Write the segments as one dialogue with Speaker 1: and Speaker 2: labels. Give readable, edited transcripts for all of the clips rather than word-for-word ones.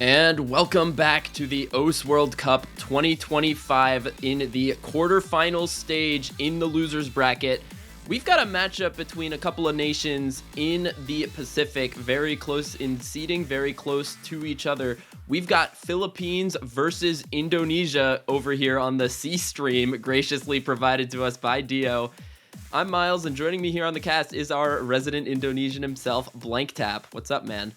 Speaker 1: And welcome back to the OS World Cup 2025 in the quarterfinals stage in the losers bracket. We've got a matchup between a couple of nations in the Pacific, very close in seeding, very close to each other. We've got Philippines versus Indonesia over here on the C stream, graciously provided to us by Dio. I'm Miles, and joining me here on the cast is our resident Indonesian himself, Blank Tap. What's up, man?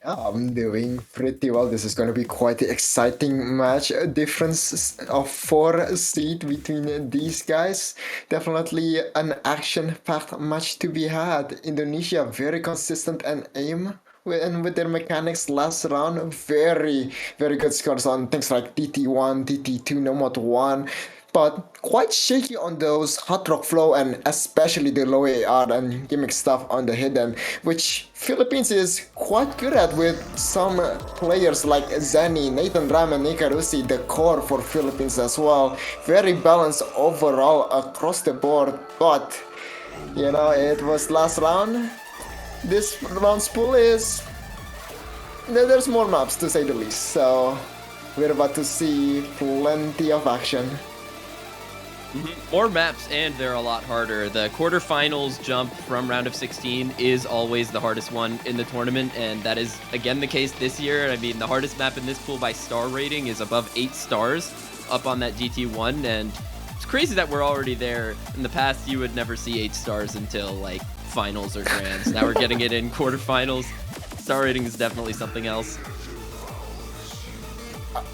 Speaker 2: I'm doing pretty well. This is going to be quite an exciting match. A difference of 4 seed between these guys. Definitely an action-packed match to be had. Indonesia very consistent and aim. And with their mechanics last round, very good scores on things like DT1, DT2, Nomad 1, but quite shaky on those hot rock flow and especially the low AR and gimmick stuff on the hidden, which Philippines is quite good at with some players like Zeni, Nathan Ram, and Nikarusi, the core for Philippines as well. Very balanced overall across the board, but it was last round. This round's pool is there's more maps to say the least, so we're about to see plenty of action.
Speaker 1: More maps, and they're a lot harder. The quarterfinals jump from round of 16 is always the hardest one in the tournament, and that is again the case this year. I mean, the hardest map in this pool by star rating is above 8 stars up on that GT1, and it's crazy that we're already there. In the past, you would never see 8 stars until like finals or grands. Now we're getting it in quarterfinals. Star rating is definitely something else.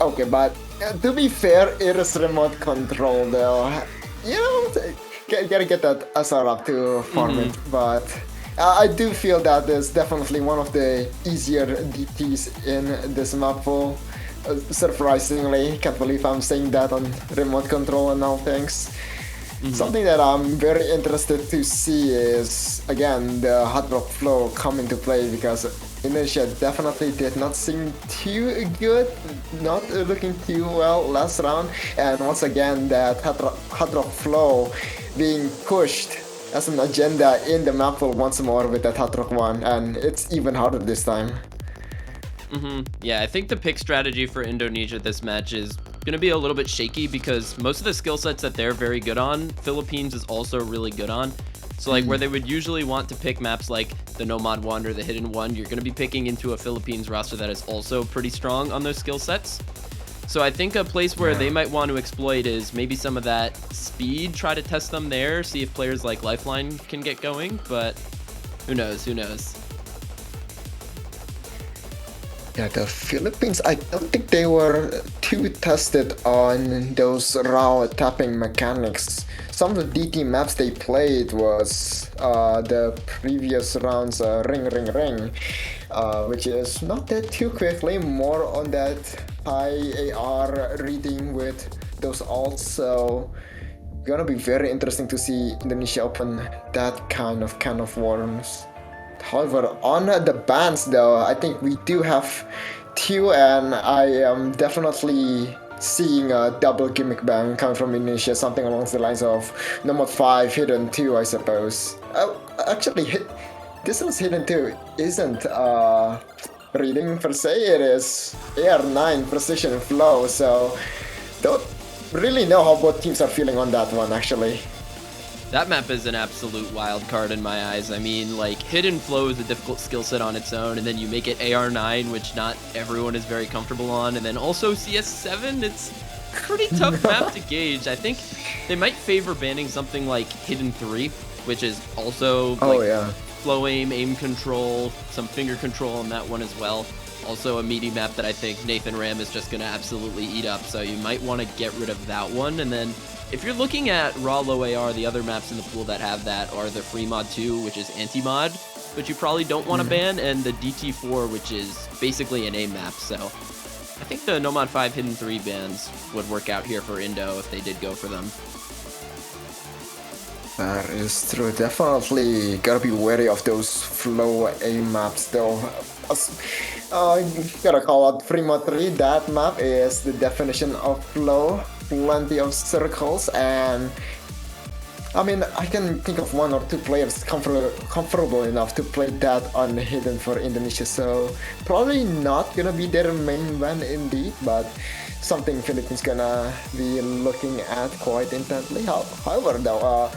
Speaker 2: Okay, but to be fair, it is remote control though. Gotta get that SR up to farm it, but I do feel that it's definitely one of the easier DTs in this map pool. Surprisingly, can't believe I'm saying that on remote control and all things. Something that I'm very interested to see is, again, the hot rock flow come into play, because Indonesia definitely did not seem too good, not looking too well last round, and once again that hot rock flow being pushed as an agenda in the map pool once more with that hot rock one, and it's even harder this time.
Speaker 1: Yeah, I think the pick strategy for Indonesia this match is going to be a little bit shaky because most of the skill sets that they're very good on, Philippines is also really good on. So like where they would usually want to pick maps like the Nomad one or the Hidden one, you're going to be picking into a Philippines roster that is also pretty strong on those skill sets. So I think a place where they might want to exploit is maybe some of that speed, try to test them there, see if players like Lifeline can get going, but who knows, who knows.
Speaker 2: Yeah, the Philippines, I don't think they were too tested on those raw tapping mechanics. Some of the DT maps they played was the previous round's Ring Ring Ring, which is not that too quickly, more on that high AR reading with those ults, so gonna be very interesting to see Indonesia open that kind of worms. However, on the bans though, I think we do have two, and I am definitely seeing a double gimmick ban coming from Indonesia, something along the lines of Nomad 5, Hidden 2, I suppose. Actually, this one's Hidden 2 isn't reading per se, it is AR9 Precision Flow, so don't really know how both teams are feeling on that one actually.
Speaker 1: That map is an absolute wild card in my eyes. I mean, like, Hidden Flow is a difficult skill set on its own, and then you make it AR9, which not everyone is very comfortable on, and then also CS7, it's a pretty tough map to gauge. I think they might favor banning something like Hidden 3, which is also, flow aim control, some finger control on that one as well. Also a meaty map that I think Nathan Ram is just going to absolutely eat up, so you might want to get rid of that one, and then if you're looking at raw low AR, the other maps in the pool that have that are the Free Mod 2, which is anti-mod, but you probably don't want to ban, and the DT4, which is basically an A map. So I think the Nomad 5 Hidden 3 bans would work out here for Indo if they did go for them.
Speaker 2: That is true. Definitely gotta be wary of those flow A maps though. Gotta call out Prima 3. That map is the definition of flow. Plenty of circles, and I mean, I can think of one or two players comfortable enough to play that on Hidden for Indonesia, so probably not gonna be their main ban indeed, but something Philippines gonna be looking at quite intently. However, though,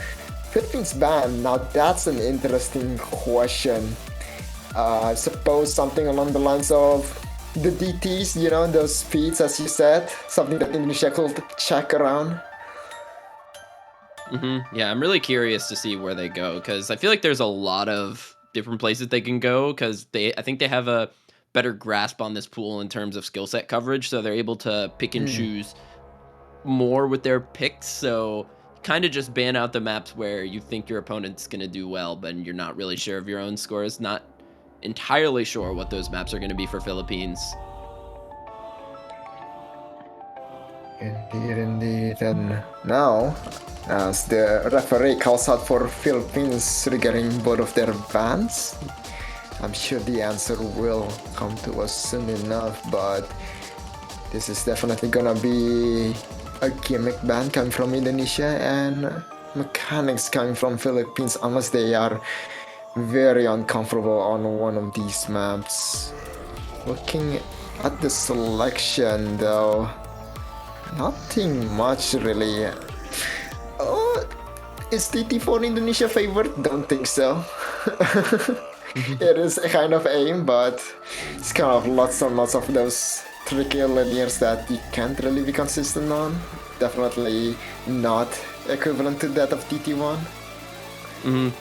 Speaker 2: Philippines ban, now that's an interesting question. I suppose something along the lines of the DTs, you know, those speeds, as you said, something that Indonesia could check around.
Speaker 1: Yeah, I'm really curious to see where they go because I feel like there's a lot of different places they can go because I think they have a better grasp on this pool in terms of skill set coverage, so they're able to pick and choose more with their picks. So kind of just ban out the maps where you think your opponent's gonna do well, but you're not really sure of your own scores. Not entirely sure what those maps are gonna be for Philippines.
Speaker 2: Indeed, indeed. And now, as the referee calls out for Philippines regarding both of their bans, I'm sure the answer will come to us soon enough, but this is definitely gonna be a gimmick ban coming from Indonesia and mechanics coming from Philippines unless they are very uncomfortable on one of these maps. Looking at the selection though, nothing much really. Oh, is TT4 Indonesia favored? Don't think so. It is a kind of aim, but it's kind of lots and lots of those tricky linears that you can't really be consistent on. Definitely not equivalent to that of TT1.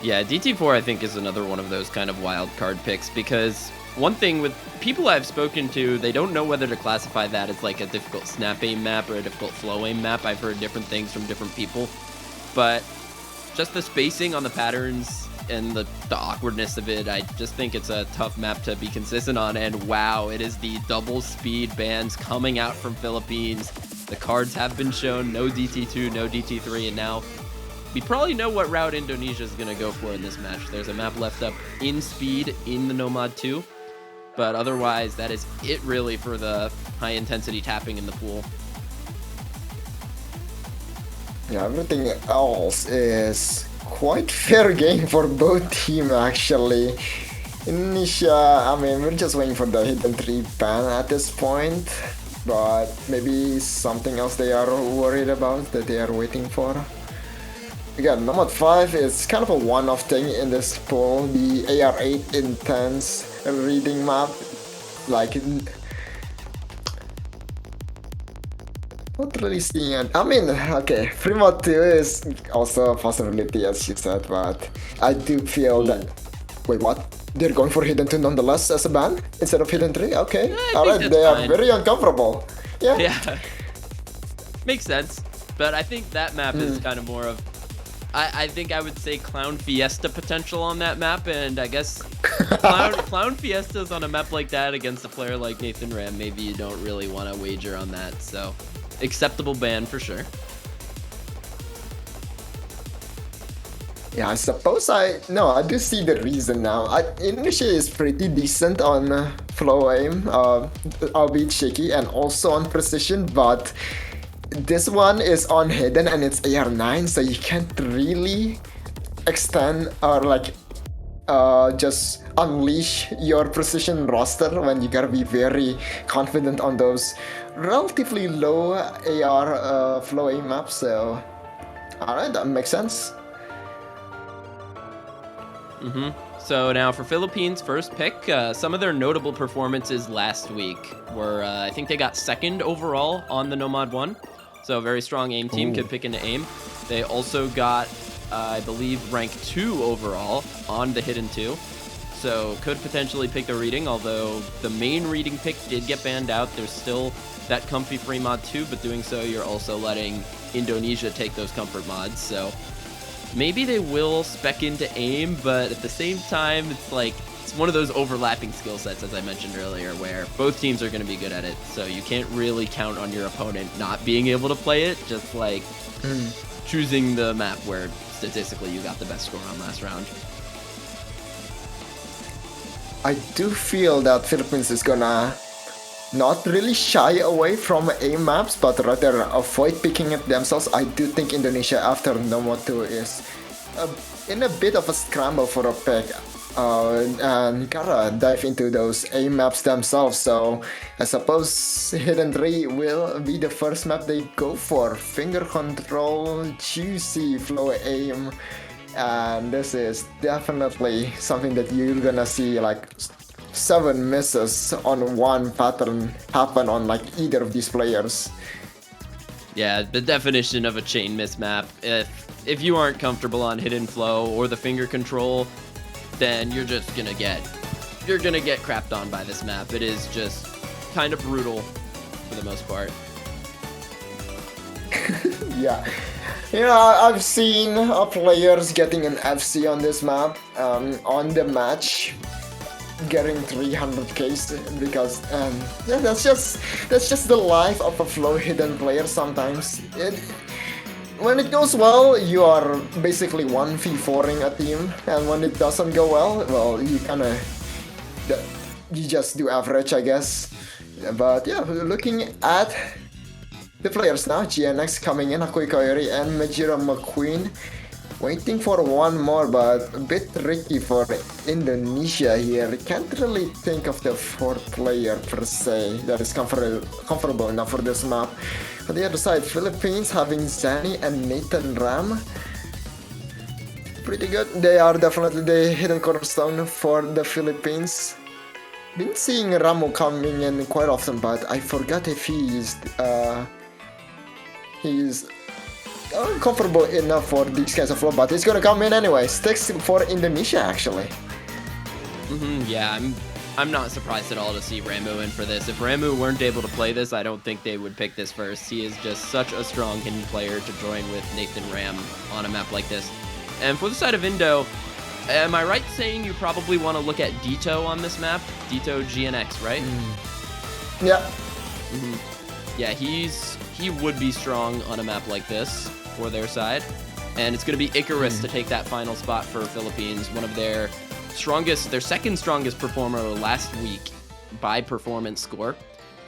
Speaker 1: Yeah, DT4 I think is another one of those kind of wild card picks because one thing with people I've spoken to, they don't know whether to classify that as like a difficult snap aim map or a difficult flow aim map. I've heard different things from different people, but just the spacing on the patterns and the awkwardness of it, I just think it's a tough map to be consistent on. And wow, it is the double speed bans coming out from Philippines. The cards have been shown, no DT2, no DT3, and now we probably know what route Indonesia is going to go for in this match. There's a map left up in speed in the Nomad 2, but otherwise that is it really for the high intensity tapping in the pool.
Speaker 2: Yeah, everything else is quite fair game for both teams actually. Indonesia, I mean, we're just waiting for the hidden 3 ban at this point, but maybe something else they are worried about that they are waiting for. Again, Nomad 5 is kind of a one-off thing in this pool. The AR8 intense reading map, like, not really seeing it. I mean, okay, Free Mod 2 is also a possibility as you said, but I do feel that... Wait, what? They're going for Hidden 2 nonetheless as a ban instead of Hidden 3? Okay, alright, they are very uncomfortable. Yeah.
Speaker 1: Makes sense, but I think that map is kind of more of... I think I would say Clown Fiesta potential on that map, and I guess Clown Fiesta's on a map like that against a player like Nathan Ram, maybe you don't really want to wager on that, so acceptable ban for sure.
Speaker 2: Yeah, I suppose I do see the reason now. Indonesia is pretty decent on flow aim, albeit shaky, and also on precision, but this one is on hidden and it's AR9, so you can't really extend or like just unleash your precision roster when you gotta be very confident on those relatively low AR flow aim maps. So, alright, that makes sense.
Speaker 1: So now for Philippines' first pick, some of their notable performances last week were, I think they got second overall on the Nomad 1. So a very strong aim team, could pick into aim. They also got, I believe, rank 2 overall on the Hidden 2. So could potentially pick the reading, although the main reading pick did get banned out. There's still that comfy free mod 2, but doing so, you're also letting Indonesia take those comfort mods. So maybe they will spec into aim, but at the same time, it's like, it's one of those overlapping skill sets, as I mentioned earlier, where both teams are going to be good at it. So you can't really count on your opponent not being able to play it, just like choosing the map where statistically you got the best score on last round.
Speaker 2: I do feel that Philippines is gonna not really shy away from A maps, but rather avoid picking it themselves. I do think Indonesia after Nomo 2 is uh, in a bit of a scramble for a pick. And gotta dive into those A maps themselves. So I suppose Hidden 3 will be the first map they go for. Finger control, juicy flow aim. And this is definitely something that you're gonna see like 7 misses on one pattern happen on like either of these players.
Speaker 1: Yeah, the definition of a chain miss map. If you aren't comfortable on hidden flow or the finger control, then you're gonna get crapped on by this map. It is just kind of brutal for the most part.
Speaker 2: Yeah. I've seen players getting an FC on this map on the match, getting 300k because yeah, that's just the life of a flow hidden player sometimes. When it goes well, you are basically 1v4ing a team, and when it doesn't go well, you just do average, I guess. But yeah, looking at the players now, GNX coming in, Akui Koyori and Majira McQueen. Waiting for one more, but a bit tricky for Indonesia here. Can't really think of the fourth player per se that is comfortable enough for this map. On the other side, Philippines having Zani and Nathan Ram. Pretty good. They are definitely the hidden cornerstone for the Philippines. Been seeing Ramo coming in quite often, but I forgot if he's comfortable enough for these kinds of flow, but he's gonna come in anyway. Sticks for Indonesia actually.
Speaker 1: Yeah, I'm not surprised at all to see Ramu in for this. If Ramu weren't able to play this, I don't think they would pick this first. He is just such a strong hidden player to join with Nathan Ram on a map like this. And for the side of Indo, am I right saying you probably want to look at Dito on this map? Dito GNX, right?
Speaker 2: Yeah.
Speaker 1: Yeah, he would be strong on a map like this for their side. And it's going to be Icarus to take that final spot for Philippines, one of their second strongest performer last week by performance score.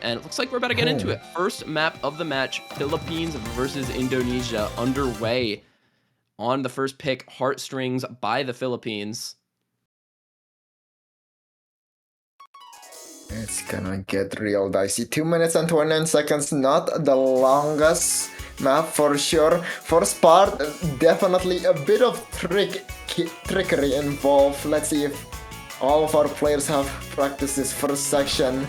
Speaker 1: And it looks like we're about to get into it. First map of the match, Philippines versus Indonesia underway. On the first pick, Heartstrings by the Philippines.
Speaker 2: It's gonna get real dicey. 2 minutes and 29 seconds, not the longest map for sure. First part, definitely a bit of trickery involved. Let's see if all of our players have practiced this first section.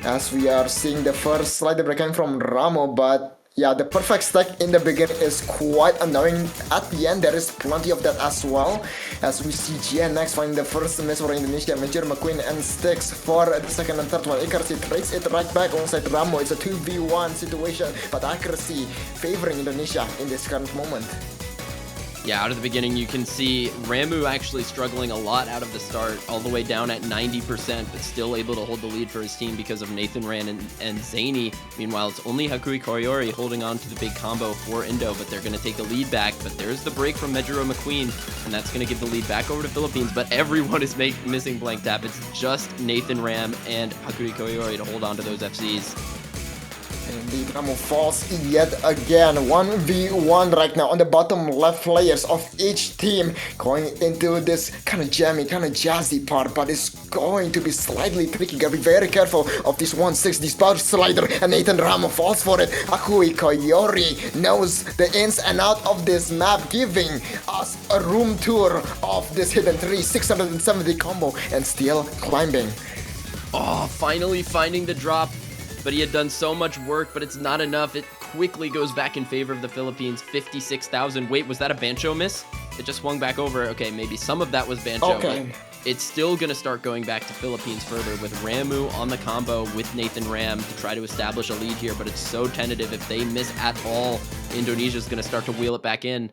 Speaker 2: As we are seeing the first slider break coming from Ramo, but yeah, the perfect stack in the beginning is quite annoying. At the end, there is plenty of that as well. As we see GNX finding the first miss for Indonesia, Major McQueen and Sticks for the second and third one. Accuracy trades it right back alongside Ramo. It's a 2v1 situation, but accuracy favoring Indonesia in this current moment.
Speaker 1: Yeah, out of the beginning, you can see Ramu actually struggling a lot out of the start, all the way down at 90%, but still able to hold the lead for his team because of Nathan Ran and Zany. Meanwhile, it's only Hakui Koyori holding on to the big combo for Indo, but they're going to take the lead back. But there's the break from Mejiro McQueen, and that's going to give the lead back over to Philippines. But everyone is missing blank tap. It's just Nathan Ram and Hakui Koyori to hold on to those FCs.
Speaker 2: Indeed, Ramo falls yet again. 1v1 right now on the bottom left players of each team, going into this kind of jammy, kind of jazzy part, but it's going to be slightly tricky. Gotta be very careful of this 1-6, this power slider, and Nathan Ramo falls for it. Akui Koyori knows the ins and out of this map, giving us a room tour of this hidden 670 combo, and still climbing.
Speaker 1: Oh, finally finding the drop. But he had done so much work, but it's not enough. It quickly goes back in favor of the Philippines. 56,000. Wait, was that a Bancho miss? It just swung back over. Okay, maybe some of that was Bancho.
Speaker 2: Okay.
Speaker 1: But it's still going to start going back to Philippines further with Ramu on the combo with Nathan Ram to try to establish a lead here. But it's so tentative. If they miss at all, Indonesia's going to start to wheel it back in.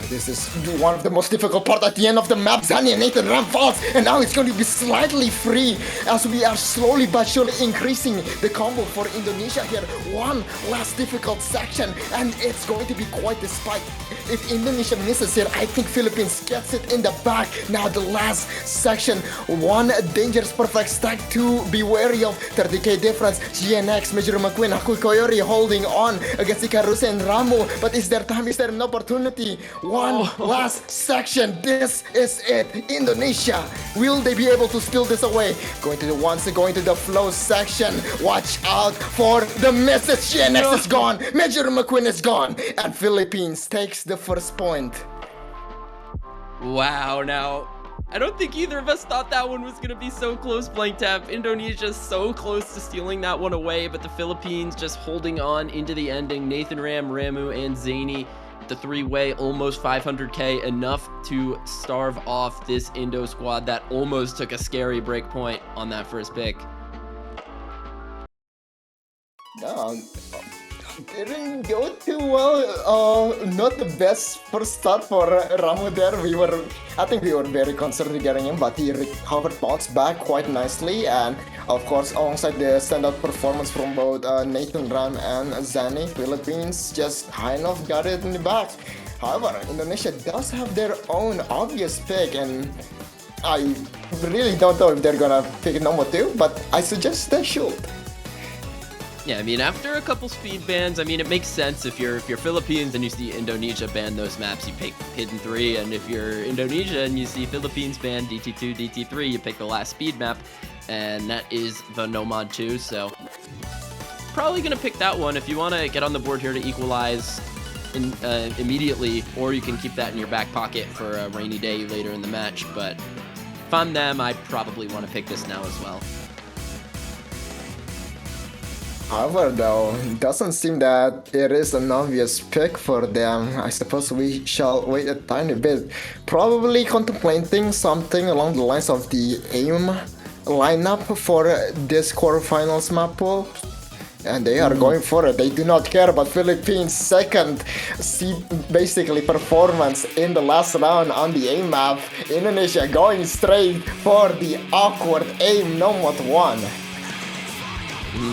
Speaker 2: This is one of the most difficult part at the end of the map. Zani and Nathan Ram falls, and now it's going to be slightly free as we are slowly but surely increasing the combo for Indonesia here. One last difficult section, and it's going to be quite the spike. If Indonesia misses here, I think Philippines gets it in the back. Now the last section, one dangerous perfect stack to be wary of. 30k difference. GNX, Major McQueen, Haku Koyori holding on against Ikarusa and Ramu. But is there time? Is there an opportunity? One last section. This is it. Indonesia. Will they be able to steal this away? Going to the ones, going to the flow section. Watch out for the message. GNX is gone. Major McQueen is gone. And Philippines takes the first point.
Speaker 1: Wow, now, I don't think either of us thought that one was going to be so close, Blank Tap. Indonesia's so close to stealing that one away, but the Philippines just holding on into the ending. Nathan Ram, Ramu, and Zany, the three-way, almost 500k, enough to starve off this Indo squad that almost took a scary break point on that first pick.
Speaker 2: No, didn't go too well. Not the best first start for Ramu there. I think we were very concerned regarding him, but he recovered, bounced back quite nicely, and of course, alongside the standout performance from both Nathan Ram and Zani, Philippines just kind of got it in the back. However, Indonesia does have their own obvious pick, and I really don't know if they're gonna pick number 2, but I suggest they should.
Speaker 1: Yeah, I mean, after a couple speed bans, I mean, it makes sense. If you're Philippines and you see Indonesia ban those maps, you pick Hidden 3, and if you're Indonesia and you see Philippines ban DT2, DT3, you pick the last speed map, and that is the Nomad 2, so probably gonna pick that one if you want to get on the board here to equalize immediately, or you can keep that in your back pocket for a rainy day later in the match, but if I'm them, I probably want to pick this now as well.
Speaker 2: However, though, it doesn't seem that it is an obvious pick for them. I suppose we shall wait a tiny bit. Probably contemplating something along the lines of the AIM lineup for this quarterfinals map pool. And they are going for it. They do not care about Philippines' second basically performance in the last round on the AIM map. Indonesia going straight for the awkward AIM Nomad 1.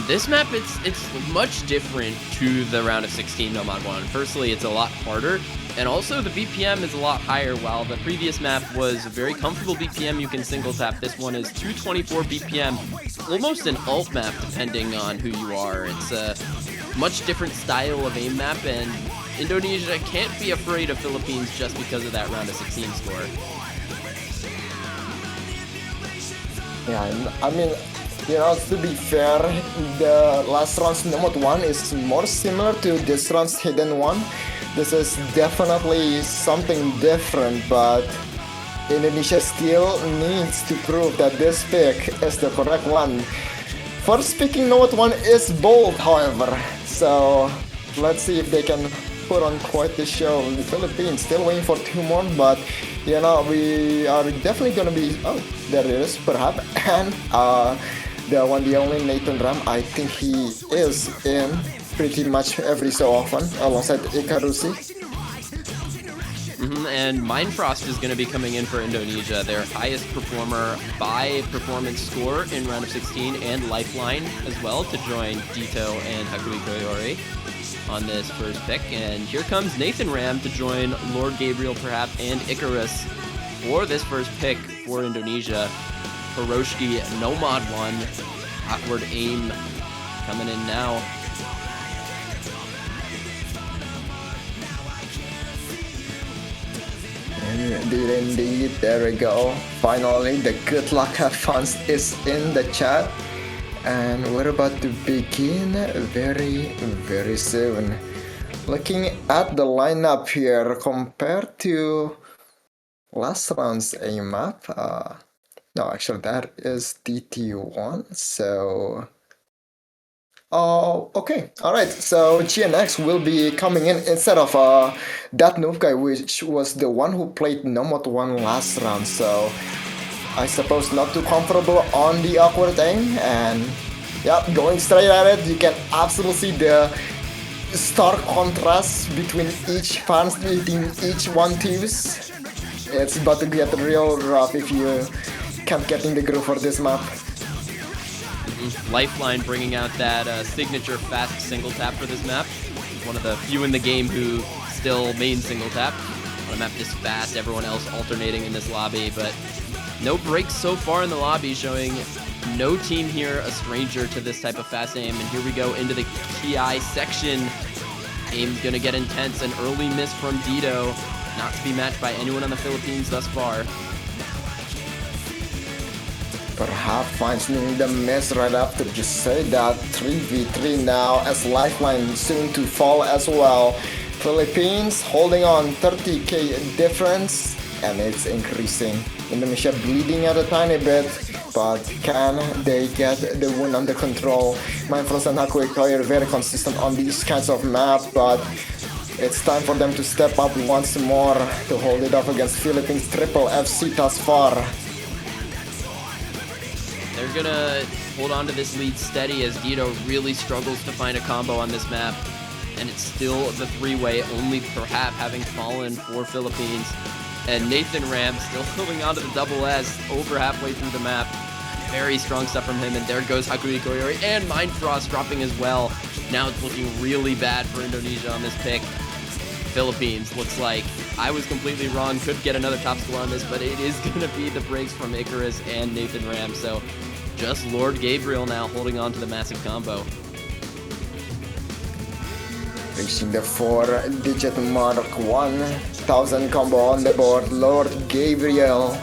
Speaker 1: This map, it's much different to the round of 16 Nomad 1. Firstly, it's a lot harder, and also the BPM is a lot higher. While the previous map was a very comfortable BPM, you can single tap. This one is 224 BPM, almost an alt map depending on who you are. It's a much different style of aim map, and Indonesia can't be afraid of Philippines just because of that round of 16 score.
Speaker 2: Yeah, I mean, you know, to be fair, the last round's Nomad 1 is more similar to this round's Hidden 1. This is definitely something different, but Indonesia still needs to prove that this pick is the correct one. First picking Nomad 1 is bold, however, so let's see if they can put on quite the show. The Philippines still waiting for 2 more, but you know, we are definitely gonna be, oh, there it is, perhaps, and the one, the only Nathan Ram, I think he is in pretty much every so often, alongside Ikarusi.
Speaker 1: And Mindfrost is going to be coming in for Indonesia, their highest performer by performance score in round of 16, and Lifeline as well, to join Dito and Hakui Koyori on this first pick. And here comes Nathan Ram to join Lord Gabriel perhaps and Icarus for this first pick for Indonesia. Hiroshiki Nomad 1, awkward aim coming in now.
Speaker 2: Indeed, there we go. Finally, the good luck have fun is in the chat, and we're about to begin very, very soon. Looking at the lineup here compared to last round's aim map, no, actually, that is DT1, so... Oh, okay, alright, so GNX will be coming in instead of that noob guy, which was the one who played Nomad 1 last round, so I suppose not too comfortable on the awkward aim, and yeah, going straight at it. You can absolutely see the stark contrast between each fans leading each one twos. It's about to get real rough if you can't get in the groove for this map.
Speaker 1: Lifeline bringing out that signature fast single tap for this map. One of the few in the game who still main single tap. On a map this fast, everyone else alternating in this lobby, but no breaks so far in the lobby, showing no team here a stranger to this type of fast aim. And here we go into the Ki section. Aim gonna get intense. An early miss from Dito, not to be matched by anyone on the Philippines thus far.
Speaker 2: Perhaps finding the miss right after just say that 3v3 now as Lifeline soon to fall as well. Philippines holding on 30k difference and it's increasing. Indonesia bleeding out a tiny bit, but can they get the wound under control? Mindfulness and Haku are very consistent on these kinds of maps, but it's time for them to step up once more to hold it off against Philippines Triple FC thus far.
Speaker 1: They're gonna hold on to this lead steady as Dito really struggles to find a combo on this map. And it's still the three-way, only perhaps having fallen for Philippines. And Nathan Ram still holding on to the double S over halfway through the map. Very strong stuff from him, and there goes Hakui Koyori, and Mind Frost dropping as well. Now it's looking really bad for Indonesia on this pick. Philippines looks like I was completely wrong, could get another top score on this, but it is going to be the breaks from Icarus and Nathan Ram. So just Lord Gabriel now holding on to the massive combo.
Speaker 2: Reaching the 4-digit mark, 1,000 combo on the board. Lord Gabriel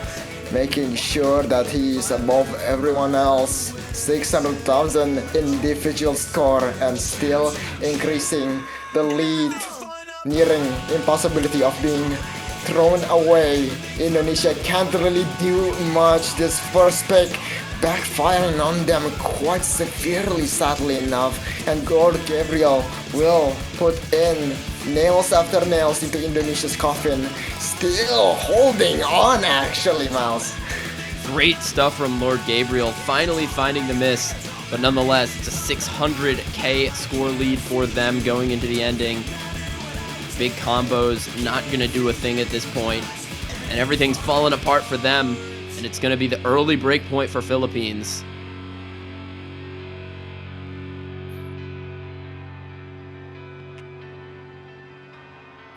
Speaker 2: making sure that he is above everyone else. 600,000 individual score and still increasing the lead, nearing impossibility of being thrown away. Indonesia can't really do much this first pick, backfiring on them quite severely, sadly enough, and Lord Gabriel will put in nails after nails into Indonesia's coffin. Still holding on, actually, Mouse.
Speaker 1: Great stuff from Lord Gabriel, finally finding the miss, but nonetheless, it's a 600k score lead for them going into the ending. Big combos, not gonna do a thing at this point, and everything's fallen apart for them. And it's going to be the early break point for Philippines.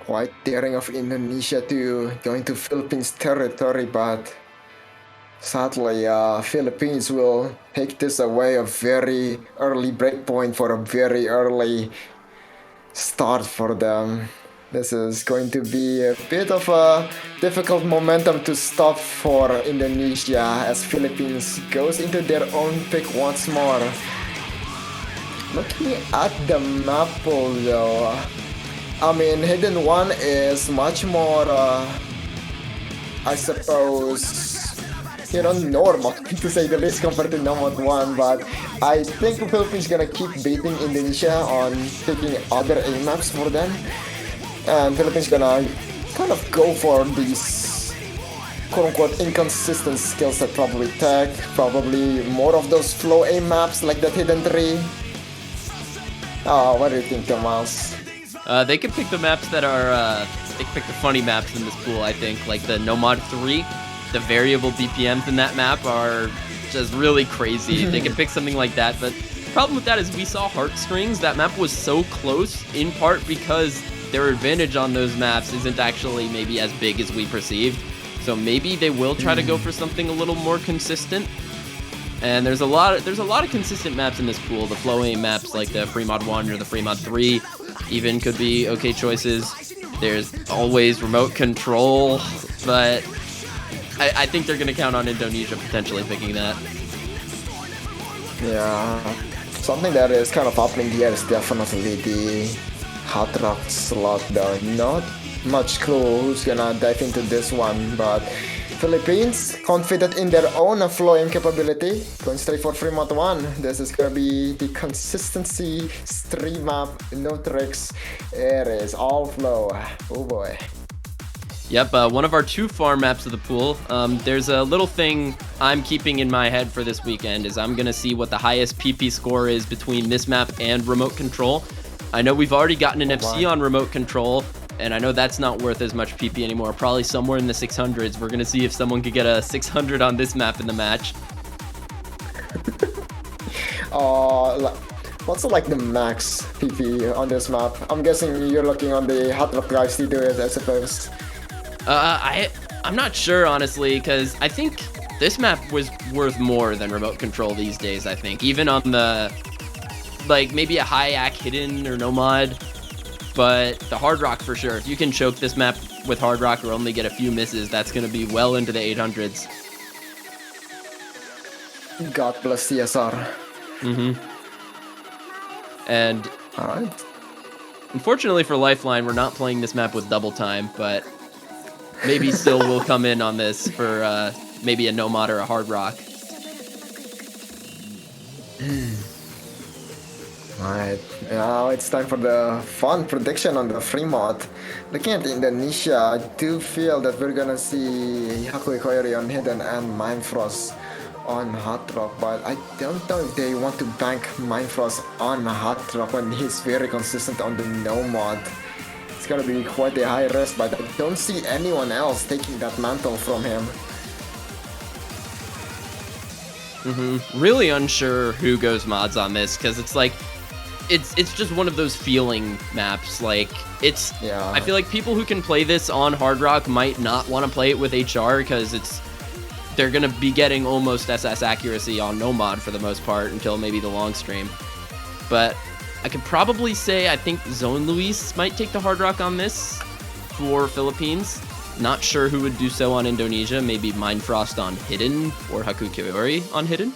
Speaker 2: Quite daring of Indonesia to go into Philippines territory, but sadly, Philippines will take this away, a very early break point for a very early start for them. This is going to be a bit of a difficult momentum to stop for Indonesia as Philippines goes into their own pick once more. Looking at the map pool though, I mean, Hidden 1 is much more, I suppose, normal to say the least compared to Nomad 1, but I think the Philippines gonna keep beating Indonesia on picking other A maps for them. And Philippines gonna kind of go for these quote-unquote inconsistent skills that probably tech, probably more of those flow A maps like that Hidden 3. Oh, what do you think, Tomas?
Speaker 1: They could pick the maps that are, they could pick the funny maps in this pool, I think, like the Nomad 3. The variable BPMs in that map are just really crazy. They could pick something like that, but the problem with that is we saw Heartstrings. That map was so close, in part because their advantage on those maps isn't actually maybe as big as we perceived. So maybe they will try to go for something a little more consistent. And there's a lot of consistent maps in this pool. The flow aim maps like the Fremod 1 or the Fremod 3 even could be okay choices. There's always remote control, but I think they're going to count on Indonesia potentially picking that.
Speaker 2: Yeah, something that is kind of up in the air is definitely the Hard Rock slot though. Not much clue who's gonna dive into this one, but Philippines confident in their own flowing capability, going straight for Fremont 1. This is gonna be the consistency stream map, no tricks. It is all flow. Oh boy.
Speaker 1: Yep, one of our 2 farm maps of the pool. There's a little thing I'm keeping in my head for this weekend is I'm going to see what the highest PP score is between this map and remote control. I know we've already gotten an FC
Speaker 2: my.
Speaker 1: on remote control, and I know that's not worth as much PP anymore. Probably somewhere in the 600s. We're going to see if someone could get a 600 on this map in the match.
Speaker 2: What's like the max PP on this map? I'm guessing you're looking on the Hot Rock guys to do it, I suppose.
Speaker 1: I'm not sure, honestly, because I think this map was worth more than remote control these days, I think. Even on the, like, maybe a high AC hidden or no mod. But the Hard Rock for sure. If you can choke this map with Hard Rock or only get a few misses, that's going to be well into the 800s.
Speaker 2: God bless CSR.
Speaker 1: And
Speaker 2: Alright.
Speaker 1: unfortunately for Lifeline, we're not playing this map with double time, but maybe still will come in on this for maybe a no mod or a Hard Rock.
Speaker 2: Alright, now it's time for the fun prediction on the free mod. Looking at Indonesia, I do feel that we're gonna see Hakui Koiri on Hidden and Mindfrost on Hot Rock, but I don't know if they want to bank Mindfrost on Hot Rock when he's very consistent on the no mod. It's gonna be quite a high risk, but I don't see anyone else taking that mantle from him.
Speaker 1: Really unsure who goes mods on this, because it's like, it's just one of those feeling maps. Like, it's,
Speaker 2: Yeah.
Speaker 1: I feel like people who can play this on Hard Rock might not want to play it with HR, because they're going to be getting almost SS accuracy on no mod for the most part until maybe the long stream. But I could probably say I think Zone Luis might take the Hard Rock on this for Philippines. Not sure who would do so on Indonesia. Maybe Mindfrost on Hidden or Haku Kiori on Hidden.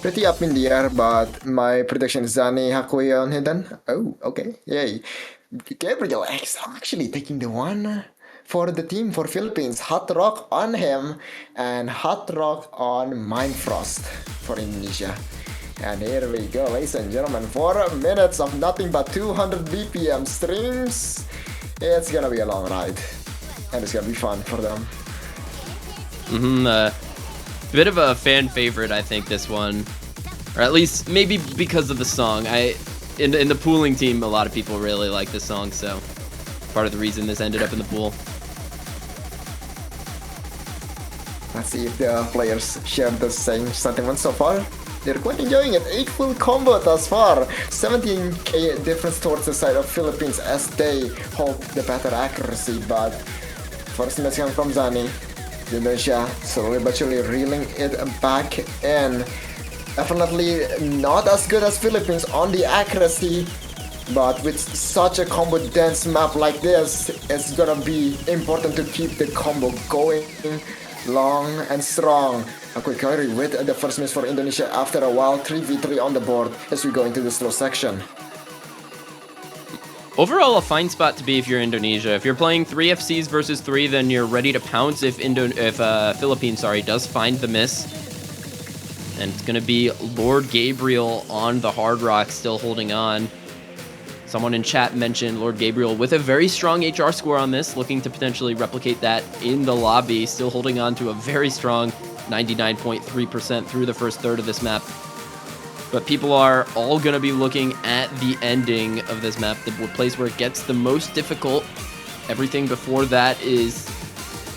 Speaker 2: Pretty up in the air, but my prediction is Zani Hakui on Hidden. Oh, okay, yay. Gabriel X actually taking the one for the team for Philippines. Hot Rock on him and Hot Rock on Mindfrost for Indonesia. And here we go, ladies and gentlemen, 4 minutes of nothing but 200 BPM streams. It's gonna be a long ride, and it's gonna be fun for them.
Speaker 1: Bit of a fan favorite, I think, this one, or at least maybe because of the song. In the pooling team, a lot of people really like this song, so part of the reason this ended up in the pool.
Speaker 2: Let's see if the players share the same sentiment so far. They're quite enjoying it. 8 full combo thus far. 17k difference towards the side of Philippines as they hold the better accuracy. But first miss coming from Zani. Indonesia slowly but surely reeling it back in. Definitely not as good as Philippines on the accuracy. But with such a combo dense map like this, it's gonna be important to keep the combo going long and strong. A quick carry with the first miss for Indonesia after a while. 3v3 on the board as we go into the slow section.
Speaker 1: Overall, a fine spot to be if you're Indonesia. If you're playing 3 FCs versus 3, then you're ready to pounce if Philippines does find the miss. And it's going to be Lord Gabriel on the Hard Rock, still holding on. Someone in chat mentioned Lord Gabriel with a very strong HR score on this, looking to potentially replicate that in the lobby, still holding on to a very strong 99.3% through the first third of this map. But people are all going to be looking at the ending of this map, the place where it gets the most difficult. Everything before that is,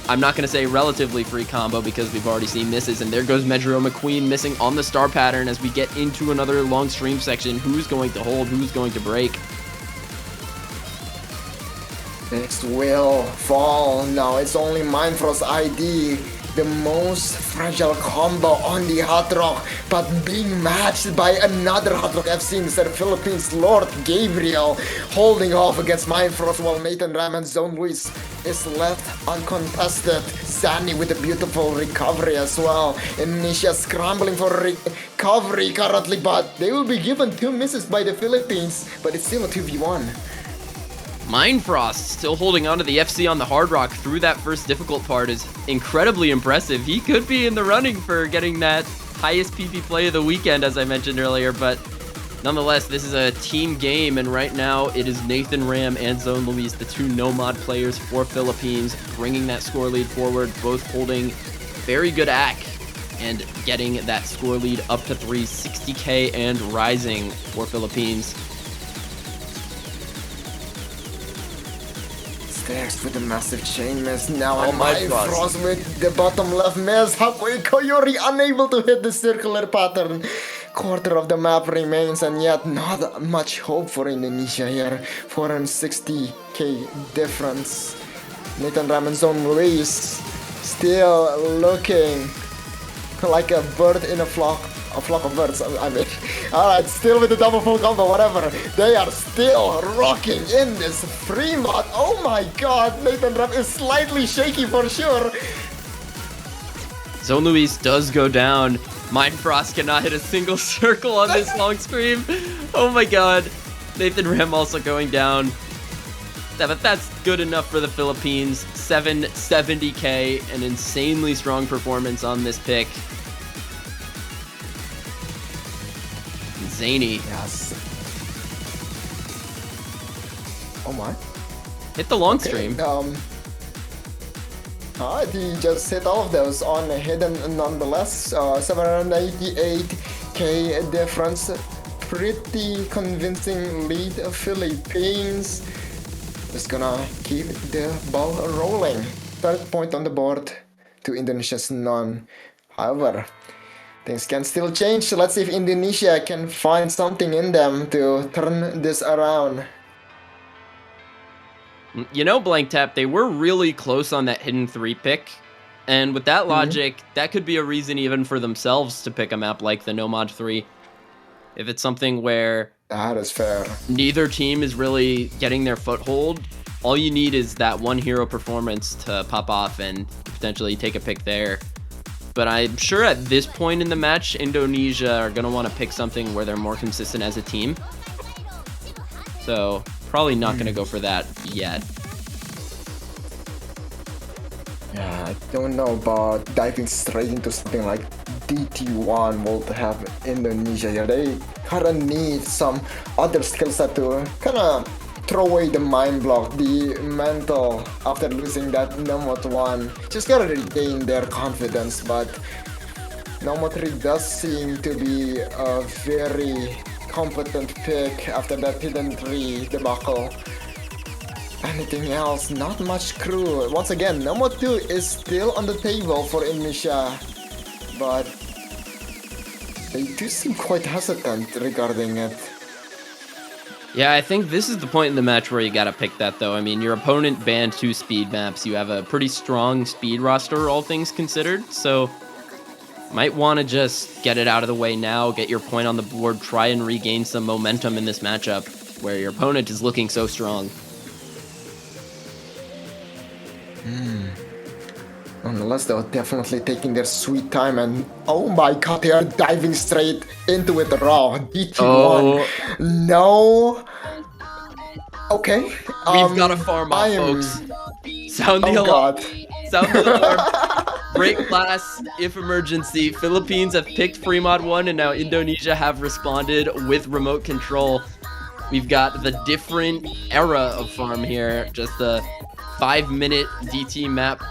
Speaker 1: I'm not going to say relatively free combo because we've already seen misses. And there goes Medro McQueen missing on the star pattern as we get into another long stream section. Who's going to hold? Who's going to break?
Speaker 2: Next will fall. Now it's only Mindfrost ID. The most fragile combo on the Hot Rock, but being matched by another Hot Rock FC instead of Philippines, Lord Gabriel holding off against Mindfrost while Nathan Ram and Zone Luis is left uncontested. Zani with a beautiful recovery as well. Indonesia scrambling for recovery currently, but they will be given 2 misses by the Philippines, but it's still a 2v1.
Speaker 1: Mindfrost still holding on to the FC on the Hard Rock through that first difficult part is incredibly impressive. He could be in the running for getting that highest PP play of the weekend, as I mentioned earlier, but nonetheless, this is a team game, and right now it is Nathan Ram and Zone Luis, the 2 no-mod players for Philippines, bringing that score lead forward, both holding very good AC. and getting that score lead up to 360k and rising for Philippines.
Speaker 2: Stacks with a massive chain miss now,
Speaker 1: Oh
Speaker 2: and
Speaker 1: my
Speaker 2: my
Speaker 1: God.
Speaker 2: Frost with the bottom left miss. Halfway Koyori unable to hit the circular pattern. Quarter of the map remains, and yet not much hope for Indonesia here. 460k difference. Nathan Ram and Zone Luis still looking like a bird in a flock of birds. I mean, alright, still with the double full combo, whatever. They are still rocking in this Fremont. Oh my god, Nathan Ram is slightly shaky for sure.
Speaker 1: Zone Luis does go down. Mind Frost cannot hit a single circle on this long scream. Oh my god. Nathan Ram also going down. Yeah, but that's good enough for the Philippines. 770k, an insanely strong performance on this pick. Zany.
Speaker 2: Yes. Oh my.
Speaker 1: Hit the long
Speaker 2: Okay,
Speaker 1: stream.
Speaker 2: Alright, he just hit all of those on hidden nonetheless. 788k difference. Pretty convincing lead of Philippines. Just gonna keep the ball rolling. Third point on the board to Indonesia's none. However, things can still change. Let's see if Indonesia can find something in them to turn this around.
Speaker 1: You know, Blank Tap, they were really close on that hidden 3 pick. And with that logic, that could be a reason even for themselves to pick a map like the No Mod 3. If it's something where
Speaker 2: That is fair.
Speaker 1: neither team is really getting their foothold, all you need is that one hero performance to pop off and potentially take a pick there. But I'm sure at this point in the match, Indonesia are going to want to pick something where they're more consistent as a team. So probably not going to go for that yet.
Speaker 2: Yeah, I don't know about diving straight into something like DT1 will have Indonesia here. They kinda need some other skill set to kinda throw away the mind block, the mental after losing that Nomot 1. Just gotta regain their confidence, but Nomot 3 does seem to be a very competent pick after that hidden 3 debacle. Anything else? Not much crew. Once again, Nomot 2 is still on the table for Indonesia, but they do seem quite hesitant regarding it.
Speaker 1: Yeah, I think this is the point in the match where you gotta pick that, though. I mean, your opponent banned 2 speed maps. You have a pretty strong speed roster, all things considered, so might want to just get it out of the way now, get your point on the board, try and regain some momentum in this matchup where your opponent is looking so strong.
Speaker 2: Nonetheless, they're definitely taking their sweet time, and oh my god, they are diving straight into it raw. DT1.
Speaker 1: Oh.
Speaker 2: No. Okay.
Speaker 1: We've got to farm off, folks. Sound the
Speaker 2: Oh
Speaker 1: alarm.
Speaker 2: god.
Speaker 1: Sound the alarm. Break glass if emergency. Philippines have picked Fremont 1, and now Indonesia have responded with remote control. We've got the different era of farm here. Just a 5-minute DT map.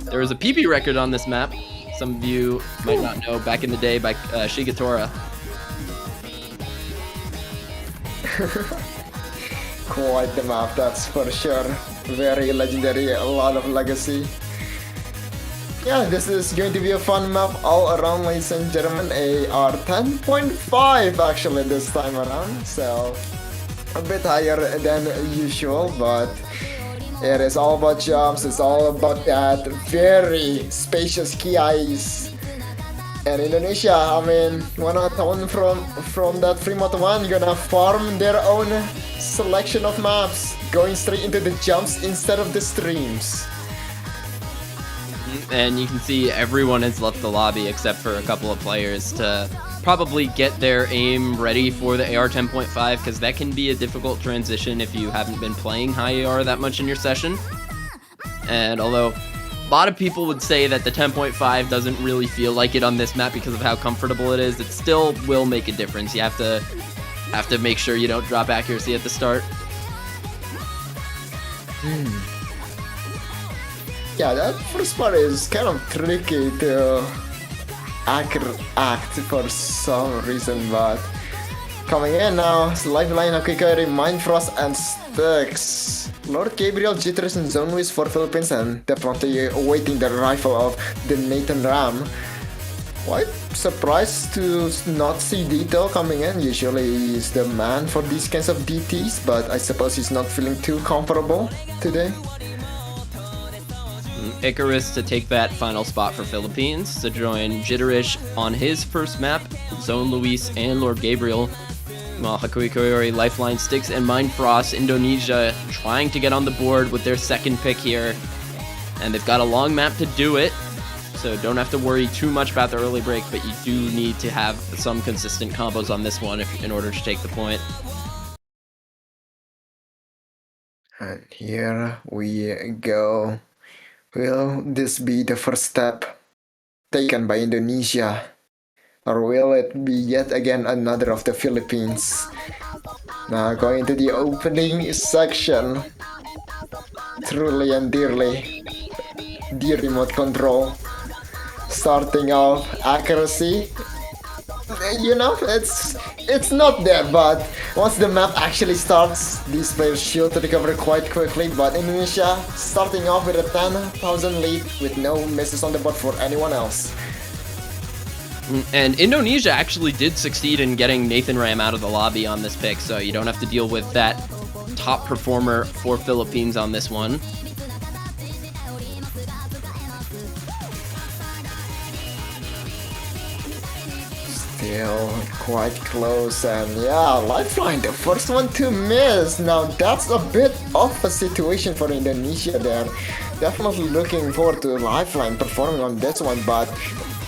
Speaker 1: There was a PB record on this map. Some of you might not know, back in the day by Shigetora.
Speaker 2: Quite the map, that's for sure. Very legendary, a lot of legacy. Yeah, this is going to be a fun map all around, ladies and gentlemen. AR 10.5 actually this time around, so a bit higher than usual, but it is all about jumps, it's all about that very spacious key eyes. And Indonesia, I mean, one out one from that Fremont 1, gonna farm their own selection of maps, going straight into the jumps instead of the streams.
Speaker 1: And you can see everyone has left the lobby except for a couple of players to probably get their aim ready for the AR 10.5, because that can be a difficult transition if you haven't been playing high AR that much in your session. And although a lot of people would say that the 10.5 doesn't really feel like it on this map because of how comfortable it is, it still will make a difference. You have to make sure you don't drop accuracy at the start.
Speaker 2: Yeah, that first part is kind of tricky to act for some reason, but coming in now, Lifeline, Akikari, Mindfrost, and Styx. Lord Gabriel, Jitters, and Zonewiz for Philippines, and definitely awaiting the arrival of the Nathan Ram. Quite surprised to not see Dito coming in. Usually he's the man for these kinds of DTs, but I suppose he's not feeling too comfortable today.
Speaker 1: Icarus to take that final spot for Philippines to join Jitterish on his first map, Zone Luis and Lord Gabriel. While Hakui Koyori, Lifeline, Styx, and Mindfrost, Indonesia trying to get on the board with their second pick here. And they've got a long map to do it, so don't have to worry too much about the early break, but you do need to have some consistent combos on this one in order to take the point.
Speaker 2: And here we go. Will this be the first step taken by Indonesia? Or will it be yet again another of the Philippines? Now going to the opening section. Truly and dearly. The remote control. Starting off accuracy. You know, it's not there, but once the map actually starts, these players should recover quite quickly. But Indonesia starting off with a 10,000 lead with no misses on the board for anyone else.
Speaker 1: And Indonesia actually did succeed in getting Nathan Ram out of the lobby on this pick, so you don't have to deal with that top performer for Philippines on this one.
Speaker 2: Still quite close, and yeah, Lifeline, the first one to miss. Now that's a bit of a situation for Indonesia there. Definitely looking forward to Lifeline performing on this one, but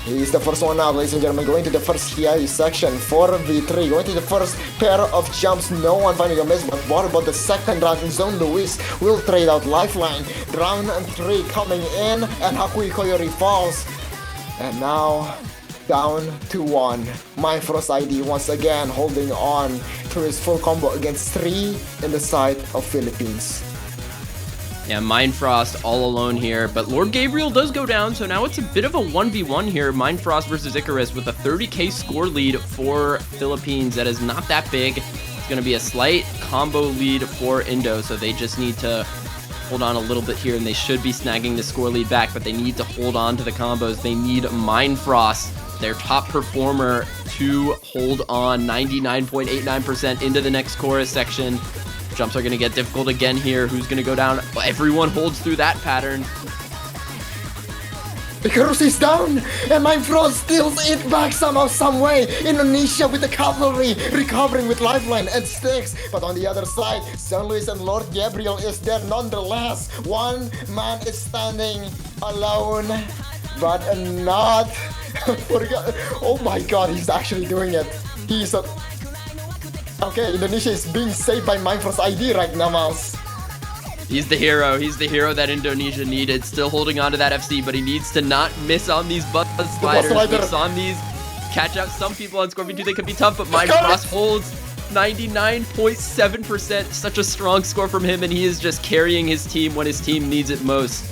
Speaker 2: he's the first one out, ladies and gentlemen, going to the first HI section, 4v3, going to the first pair of jumps, no one finding a miss, but what about the second round? Zone Luis will trade out Lifeline, round 3 coming in, and Hakui Koyori falls, and now down to 1. Mindfrost ID once again holding on to his full combo against 3 in the side of Philippines.
Speaker 1: Yeah, Mindfrost all alone here, but Lord Gabriel does go down, so now it's a bit of a 1v1 here. Mindfrost versus Icarus with a 30k score lead for Philippines. That is not that big. It's going to be a slight combo lead for Indo, so they just need to hold on a little bit here, and they should be snagging the score lead back, but they need to hold on to the combos. They need Mindfrost, their top performer, to hold on 99.89% into the next chorus section. Jumps are going to get difficult again here. Who's going to go down? Well, everyone holds through that pattern.
Speaker 2: Icarus is down, and Mindfrost steals it back somehow, some way. Indonesia with the cavalry, recovering with Lifeline and Styx. But on the other side, San Luis and Lord Gabriel is there nonetheless. One man is standing alone, but not. Oh my god, he's actually doing it. He's a... Okay, Indonesia is being saved by Mindfrost ID right now, Mouse.
Speaker 1: He's the hero. He's the hero that Indonesia needed. Still holding on to that FC, but he needs to not miss on these buzz sliders. Miss on these. Catch out some people on Scorpion 2. They could be tough, but Mindfrost holds 99.7%. Such a strong score from him, and he is just carrying his team when his team needs it most.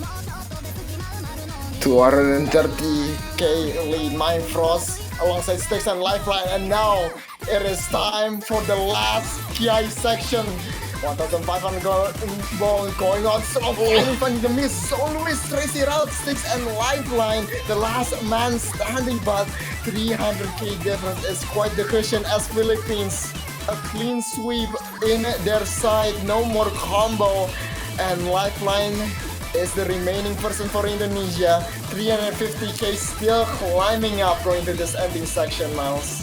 Speaker 2: 230k lead, Mindfrost alongside Styx and Lifeline, and now it is time for the last PI section. 1,500 going on, so finally finding the miss. Zone Luis, Tracy Route, Styx and Lifeline, the last man standing, but 300k difference is quite the cushion as Philippines a clean sweep in their side, no more combo, and Lifeline is the remaining person for Indonesia. 350k still climbing up going to this ending section, Miles.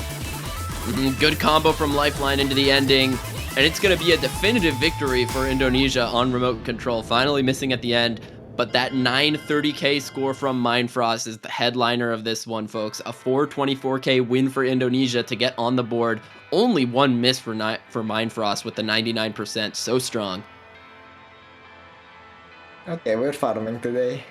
Speaker 1: Good combo from Lifeline into the ending, and it's going to be a definitive victory for Indonesia on remote control. Finally missing at the end, but that 930k score from Mindfrost is the headliner of this one, folks. A 424k win for Indonesia to get on the board. Only one miss for Mindfrost with the 99%. So strong.
Speaker 2: Okay, we're farming today.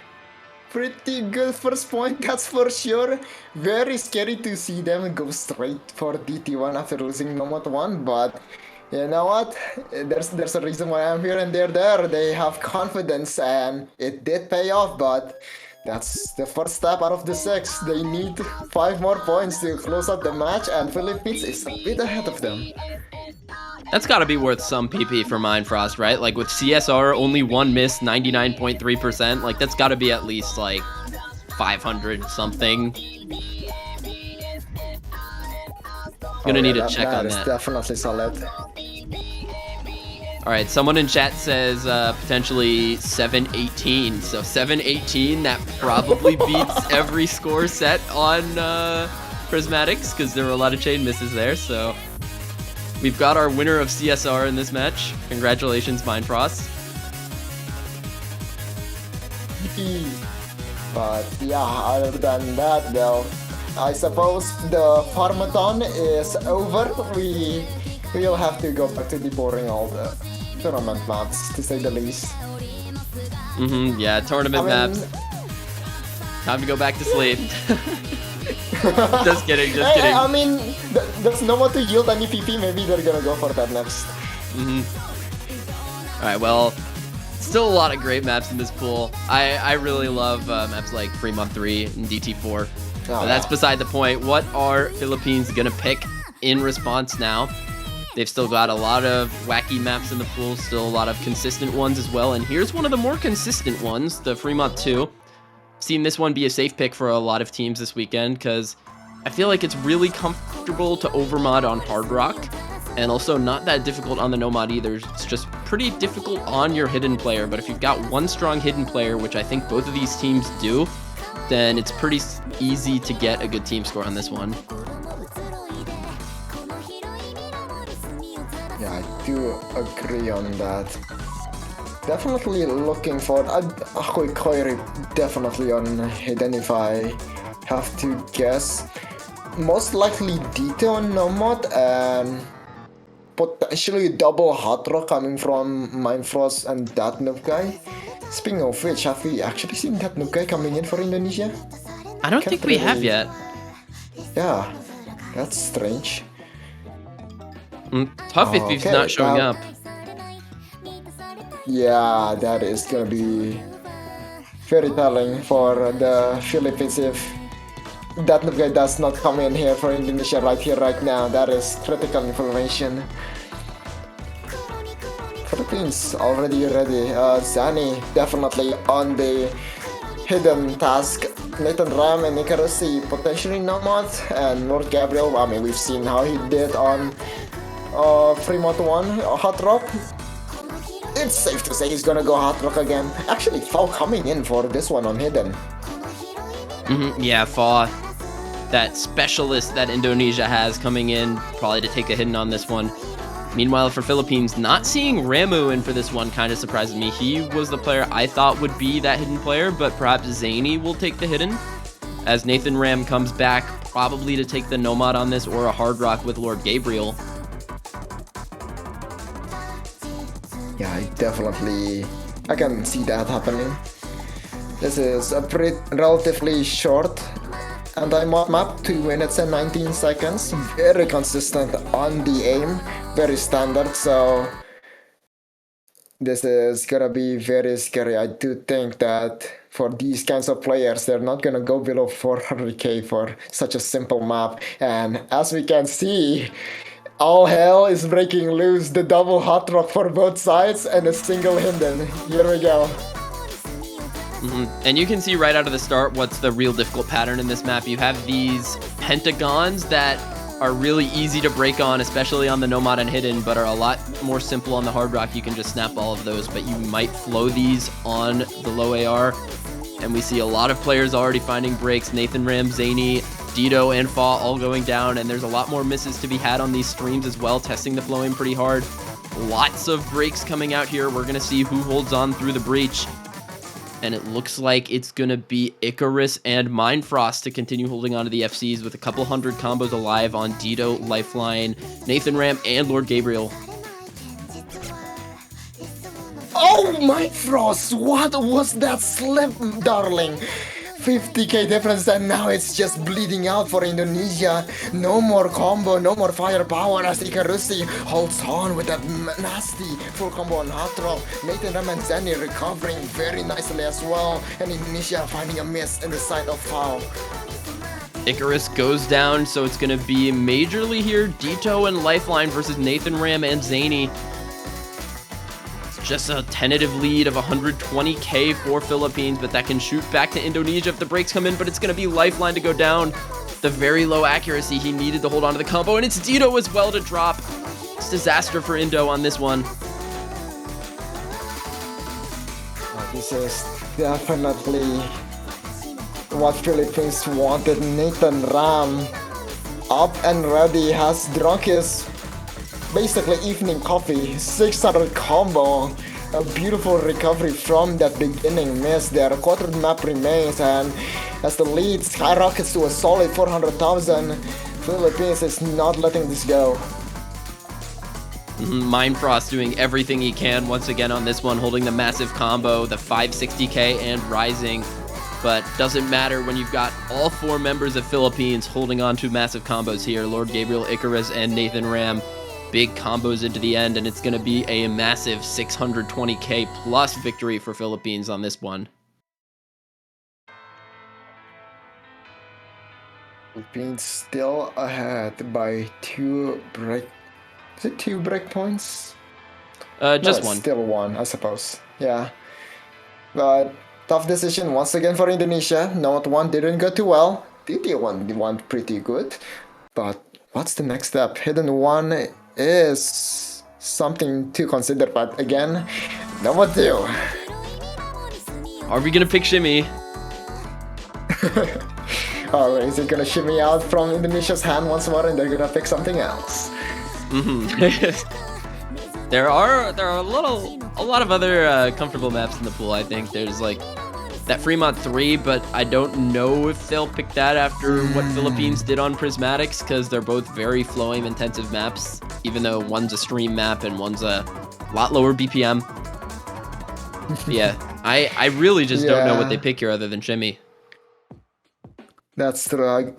Speaker 2: Pretty good first point, that's for sure. Very scary to see them go straight for DT1 after losing Nomad 1, but you know what? There's a reason why I'm here and they're there. They have confidence and it did pay off, but That's the first step out of the 6. They need 5 more points to close out the match, and Philippines is a bit ahead of them.
Speaker 1: That's got to be worth some PP for Mindfrost, right? Like with CSR, only one miss, 99.3%. Like that's got to be at least like 500 something. Gonna need to check on that.
Speaker 2: That is definitely solid.
Speaker 1: All right, someone in chat says potentially 718. So 718, that probably beats every score set on Prismatics because there were a lot of chain misses there. So we've got our winner of CSR in this match. Congratulations, Mindfrost.
Speaker 2: But yeah, other than that though, I suppose the Farmathon is over. We'll have to go back to the boring old tournament maps, to say the least.
Speaker 1: Yeah, tournament maps. Time to go back to sleep. Just kidding, just kidding.
Speaker 2: I mean, there's no one to yield any PP. Maybe they're gonna go for that next.
Speaker 1: Alright, well, still a lot of great maps in this pool. I really love maps like Fremont 3 and DT4. But that's beside the point. What are Philippines gonna pick in response now? They've still got a lot of wacky maps in the pool, still a lot of consistent ones as well. And here's one of the more consistent ones, the Fremont 2. Seen this one be a safe pick for a lot of teams this weekend because I feel like it's really comfortable to overmod on Hard Rock and also not that difficult on the no mod either. It's just pretty difficult on your hidden player. But if you've got one strong hidden player, which I think both of these teams do, then it's pretty easy to get a good team score on this one.
Speaker 2: Yeah, I do agree on that. Definitely looking for Koiri definitely on hidden if I have to guess. Most likely Dito on Nomad and potentially double hot rock coming from Mindfrost and that noob guy. Speaking of which, have we actually seen that noob guy coming in for Indonesia?
Speaker 1: I don't think we have yet.
Speaker 2: Yeah, that's strange.
Speaker 1: Tough if he's not showing up.
Speaker 2: Yeah, that is gonna be very telling for the Philippines if that guy does not come in here for Indonesia right here, right now. That is critical information. Philippines already ready. Zani definitely on the hidden task. Nathan Ram and Icarus potentially Nomad, and Lord Gabriel, I mean, we've seen how he did on Fremont 1, Hot Rock. It's safe to say he's gonna go Hot Rock again. Actually, Fao coming in for this one on hidden.
Speaker 1: Yeah, Fao, that specialist that Indonesia has coming in, probably to take a hidden on this one. Meanwhile, for Philippines, not seeing Ramu in for this one kind of surprises me. He was the player I thought would be that hidden player, but perhaps Zany will take the hidden, as Nathan Ram comes back, probably to take the Nomad on this, or a Hard Rock with Lord Gabriel.
Speaker 2: Yeah, I can see that happening. This is a relatively short anti-mod map, 2 minutes and 19 seconds. Very consistent on the aim, very standard, so this is gonna be very scary. I do think that for these kinds of players, they're not gonna go below 400k for such a simple map. And as we can see, all hell is breaking loose. The double hot rock for both sides and a single hidden. Here we go.
Speaker 1: And you can see right out of the start what's the real difficult pattern in this map. You have these pentagons that are really easy to break on, especially on the Nomad and hidden, but are a lot more simple on the Hard Rock. You can just snap all of those, but you might flow these on the low AR. And we see a lot of players already finding breaks. Nathan Ram, Zany, Dito, and Fa all going down, and there's a lot more misses to be had on these streams as well, testing the flowing pretty hard. Lots of breaks coming out here. We're going to see who holds on through the breach. And it looks like it's going to be Icarus and Mindfrost to continue holding on to the FCs with a couple hundred combos alive on Dito, Lifeline, Nathan Ram, and Lord Gabriel.
Speaker 2: Oh my Frost, what was that slip, darling? 50k difference, and now it's just bleeding out for Indonesia. No more combo, no more firepower as Ikarusi holds on with that nasty full combo on hot throw. Nathan Ram and Zenny recovering very nicely as well, and Indonesia finding a miss in the side of foul.
Speaker 1: Icarus goes down, so it's going to be majorly here. Dito and Lifeline versus Nathan Ram and Zany. Just a tentative lead of 120k for Philippines, but that can shoot back to Indonesia if the breaks come in, but it's going to be Lifeline to go down. The very low accuracy he needed to hold on to the combo, and it's Dito as well to drop. It's disaster for Indo on this one.
Speaker 2: This is definitely what Philippines wanted. Nathan Ram up and ready, has drunk his basically evening coffee. 600 combo, a beautiful recovery from that beginning miss there. A quarter map remains, and as the lead skyrockets to a solid 400,000, Philippines is not letting this go.
Speaker 1: Mindfrost doing everything he can once again on this one, holding the massive combo, the 560k and rising. But doesn't matter when you've got all four members of Philippines holding on to massive combos here. Lord Gabriel, Icarus, and Nathan Ram. Big combos into the end, and it's going to be a massive 620k plus victory for Philippines on this one.
Speaker 2: Philippines still ahead by two break points?
Speaker 1: Just
Speaker 2: no,
Speaker 1: one.
Speaker 2: Still one, I suppose. Yeah. But tough decision once again for Indonesia. Note 1 didn't go too well. DT1 went pretty good. But what's the next step? Hidden 1 is something to consider, but again, number 2.
Speaker 1: Are we gonna pick Shimmy?
Speaker 2: Or is it gonna shimmy out from Indonesia's hand once more and they're gonna pick something else?
Speaker 1: There are a lot of other comfortable maps in the pool. I think there's like that Fremont 3, but I don't know if they'll pick that after what Philippines did on Prismatics, because they're both very flowing intensive maps, even though one's a stream map and one's a lot lower BPM. Yeah, I really just don't know what they pick here other than Shimmy.
Speaker 2: That's true.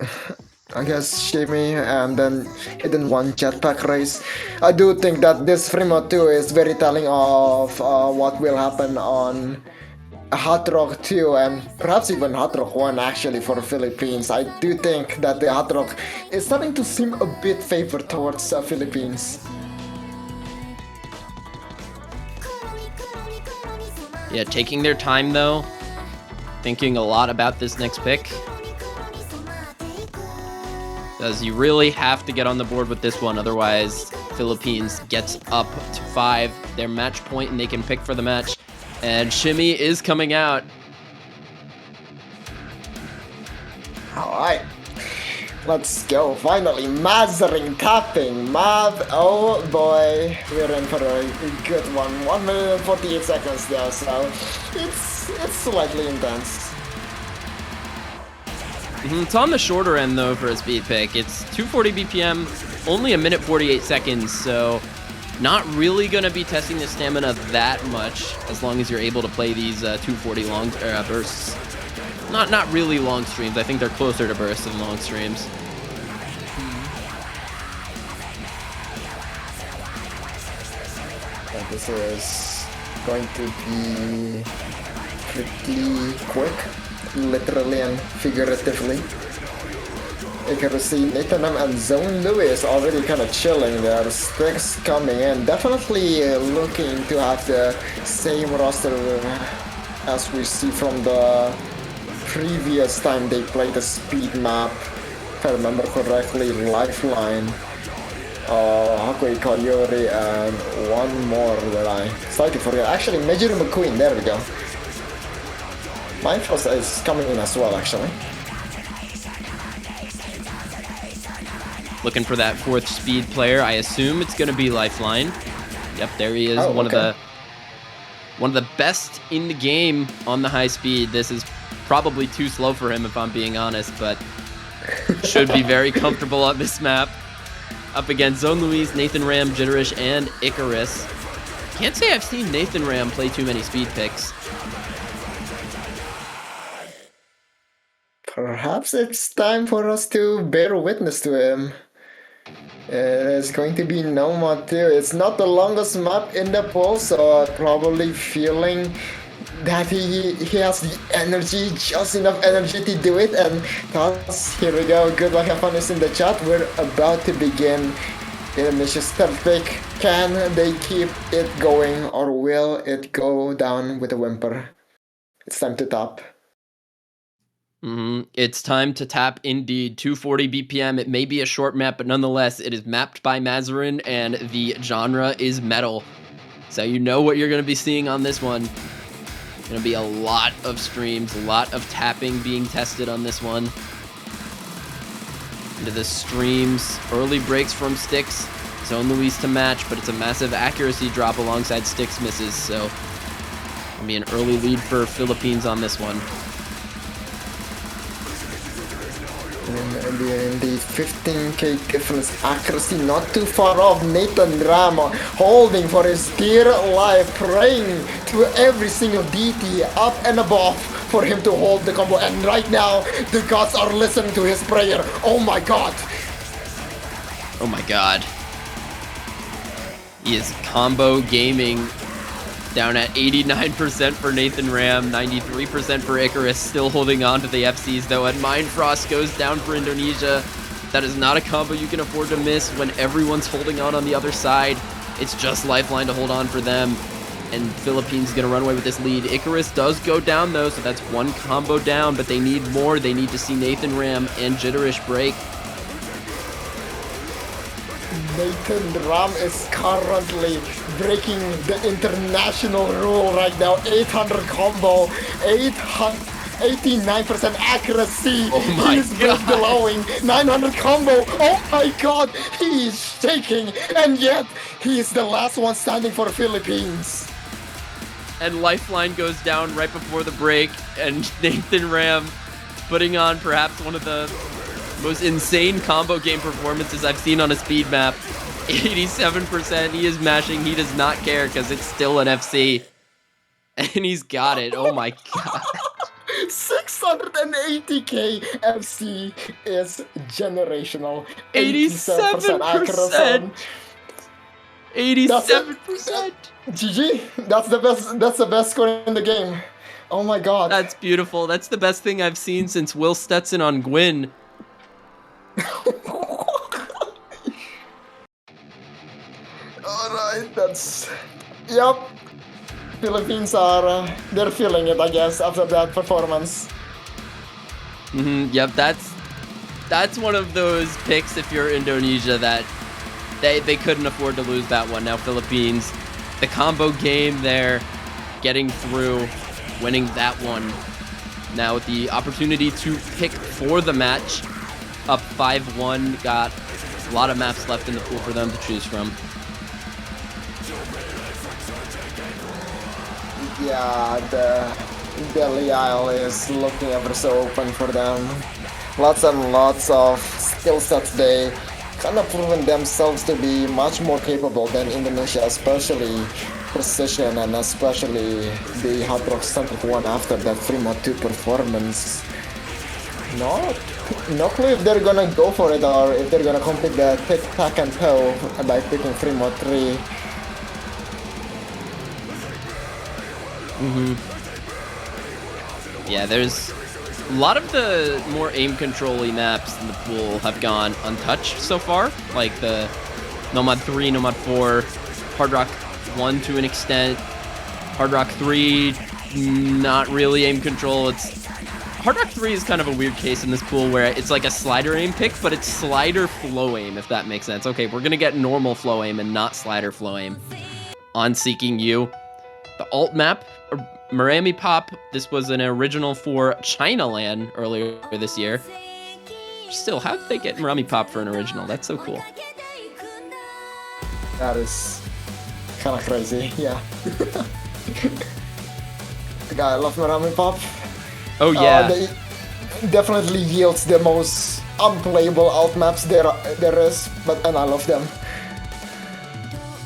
Speaker 2: I guess Shimmy and then Hidden 1 jetpack race. I do think that this Fremont 2 is very telling of what will happen on Hot Rock 2 and perhaps even Hot Rock 1 actually for Philippines. I do think that the Hot Rock is starting to seem a bit favored towards Philippines.
Speaker 1: Yeah, taking their time though, thinking a lot about this next pick. Because you really have to get on the board with this one, otherwise Philippines gets up to 5, their match point, and they can pick for the match. And Shimmy is coming out.
Speaker 2: Alright, let's go. Finally, Mazering tapping. Mav, oh boy, we're in for a good one. 1 minute and 48 seconds there, so it's slightly intense.
Speaker 1: It's on the shorter end though for a speed pick. It's 240 BPM, only a minute 48 seconds, so not really going to be testing the stamina that much as long as you're able to play these 240 long bursts. Not really long streams. I think they're closer to bursts than long streams.
Speaker 2: This is going to be pretty quick, literally and figuratively. You can see Nathan and Zone Lewis already kind of chilling there. Sticks coming in, definitely looking to have the same roster as we see from the previous time they played the speed map. If I remember correctly, Lifeline, Hakui Koryori, and one more that I slightly forget. Actually, Major McQueen, there we go. Mindfrost is coming in as well, actually.
Speaker 1: Looking for that 4th speed player. I assume it's going to be Lifeline. Yep, there he is. One of the best in the game on the high speed. This is probably too slow for him if I'm being honest, but should be very comfortable on this map. Up against Zone Luis, Nathan Ram, Jitterish, and Icarus. Can't say I've seen Nathan Ram play too many speed picks.
Speaker 2: Perhaps it's time for us to bear witness to him. It's going to be Nomad 2. It's not the longest map in the pool, so probably feeling that he has the energy, just enough energy to do it. And thus, here we go. Good luck, have fun is in the chat. We're about to begin Indonesia's third pick. Can they keep it going, or will it go down with a whimper? It's time to tap.
Speaker 1: It's time to tap indeed. 240 BPM. It may be a short map, but nonetheless, it is mapped by Mazarin, and the genre is metal. So you know what you're going to be seeing on this one. Going to be a lot of streams, a lot of tapping being tested on this one. Into the streams, early breaks from Styx, Zone Luis to match, but it's a massive accuracy drop alongside Styx misses, so it'll be an early lead for Philippines on this one.
Speaker 2: And the 15k difference accuracy not too far off. Nathan Rama holding for his dear life, praying to every single DT up and above for him to hold the combo. And right now, the gods are listening to his prayer. Oh my god.
Speaker 1: Oh my god. He is combo gaming. Down at 89% for Nathan Ram, 93% for Icarus, still holding on to the FCs though, and Mind Frost goes down for Indonesia. That is not a combo you can afford to miss when everyone's holding on the other side. It's just Lifeline to hold on for them, and Philippines gonna run away with this lead. Icarus does go down though, so that's one combo down, but they need more. They need to see Nathan Ram and Jitterish break.
Speaker 2: Nathan Ram is currently breaking the international rule right now. 800 combo, 89% accuracy.
Speaker 1: Oh my
Speaker 2: He's
Speaker 1: god.
Speaker 2: blowing 900 combo. Oh my god, he is shaking, and yet he is the last one standing for Philippines.
Speaker 1: And Lifeline goes down right before the break, and Nathan Ram putting on perhaps one of the most insane combo game performances I've seen on a speed map. 87%, he is mashing, he does not care because it's still an FC. And he's got it, oh my god.
Speaker 2: 680k FC is generational.
Speaker 1: 87%!
Speaker 2: accuracy.
Speaker 1: 87%!
Speaker 2: GG, that's the best score in the game. Oh my god.
Speaker 1: That's beautiful, that's the best thing I've seen since Will Stetson on Gwyn.
Speaker 2: Alright, that's... Yep. Philippines are... they're feeling it, I guess, after that performance.
Speaker 1: Yep, that's one of those picks if you're Indonesia that they couldn't afford to lose that one. Now Philippines, the combo game there, getting through, winning that one. Now with the opportunity to pick for the match, up 5-1, got a lot of maps left in the pool for them to choose from.
Speaker 2: Yeah, the Delhi Isle is looking ever so open for them. Lots and lots of skill sets. They kind of proven themselves to be much more capable than Indonesia, especially precision and especially the Hard Rock centric one after that Fremont 2 performance. No clue if they're gonna go for it or if they're gonna complete the tic tac and toe by picking Fremont 3.
Speaker 1: Yeah, there's a lot of the more aim control-y maps in the pool have gone untouched so far, like the Nomad 3, Nomad 4, Hard Rock 1 to an extent, Hard Rock 3, not really aim control. Hard Rock 3 is kind of a weird case in this pool where it's like a slider aim pick, but it's slider flow aim, if that makes sense. Okay, we're gonna get normal flow aim and not slider flow aim on Seeking You. The alt map, Miami Pop, this was an original for Chinaland earlier this year. Still, how did they get Miami Pop for an original? That's so cool.
Speaker 2: That is kind of crazy, yeah. I love Miami Pop.
Speaker 1: Oh yeah.
Speaker 2: They definitely yields the most unplayable alt maps there is, and I love them.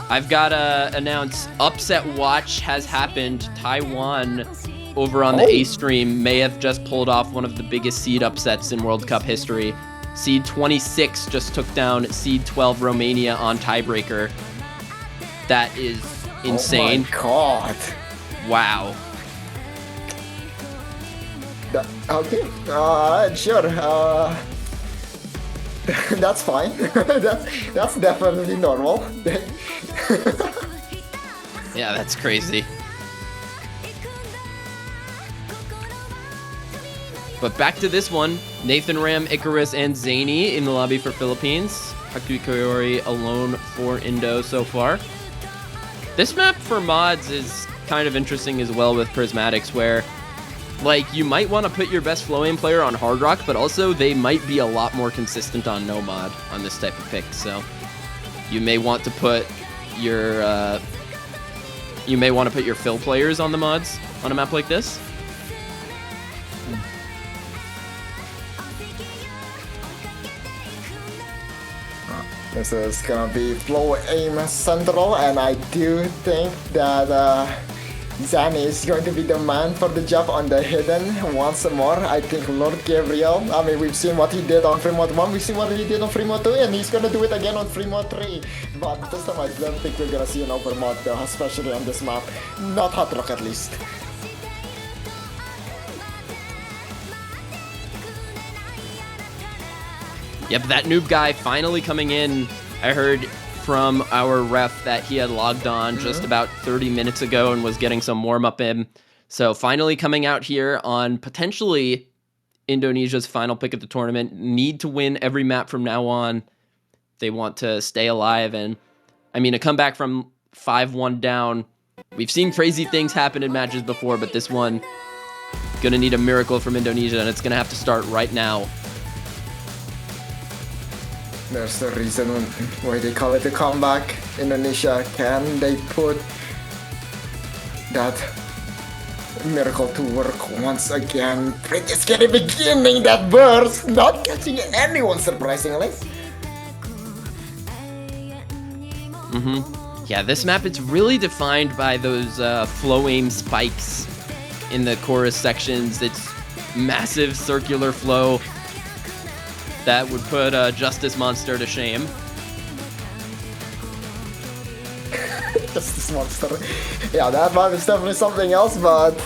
Speaker 1: I've got to announce Upset Watch has happened. Taiwan over on the A stream may have just pulled off one of the biggest seed upsets in World Cup history. Seed 26 just took down seed 12 Romania on tiebreaker. That is insane.
Speaker 2: Oh my god.
Speaker 1: Wow.
Speaker 2: Okay, sure. That's fine. that's definitely normal.
Speaker 1: Yeah, that's crazy. But back to this one. Nathan Ram, Icarus, and Zany in the lobby for Philippines. Haku Koyori alone for Indo so far. This map for mods is kind of interesting as well with Prismatics, where like you might want to put your best flow aim player on Hard Rock, but also they might be a lot more consistent on no mod on this type of pick. So you may want to put your fill players on the mods on a map like this.
Speaker 2: This is gonna be flow aim central, and I do think that Zany is going to be the man for the job on the hidden once more. I think Lord Gabriel, I mean, we've seen what he did on free mode 1, we've seen what he did on free mode 2, and he's gonna do it again on free mode 3. But this time I don't think we're gonna see an over mod though, especially on this map. Not Hot Rock at least.
Speaker 1: Yep, that noob guy finally coming in. I heard from our ref that he had logged on just about 30 minutes ago and was getting some warm-up in. So finally coming out here on potentially Indonesia's final pick of the tournament. Need to win every map from now on. They want to stay alive. And I mean, a comeback from 5-1 down. We've seen crazy things happen in matches before, but this one, gonna need a miracle from Indonesia, and it's gonna have to start right now.
Speaker 2: There's the reason why they call it a comeback. Indonesia, can they put that miracle to work once again? Pretty scary beginning, that burst, not catching anyone surprisingly.
Speaker 1: Yeah, this map, it's really defined by those flow aim spikes in the chorus sections. It's massive circular flow that would put Justice Monster to shame.
Speaker 2: Justice Monster. Yeah, that map is definitely something else, but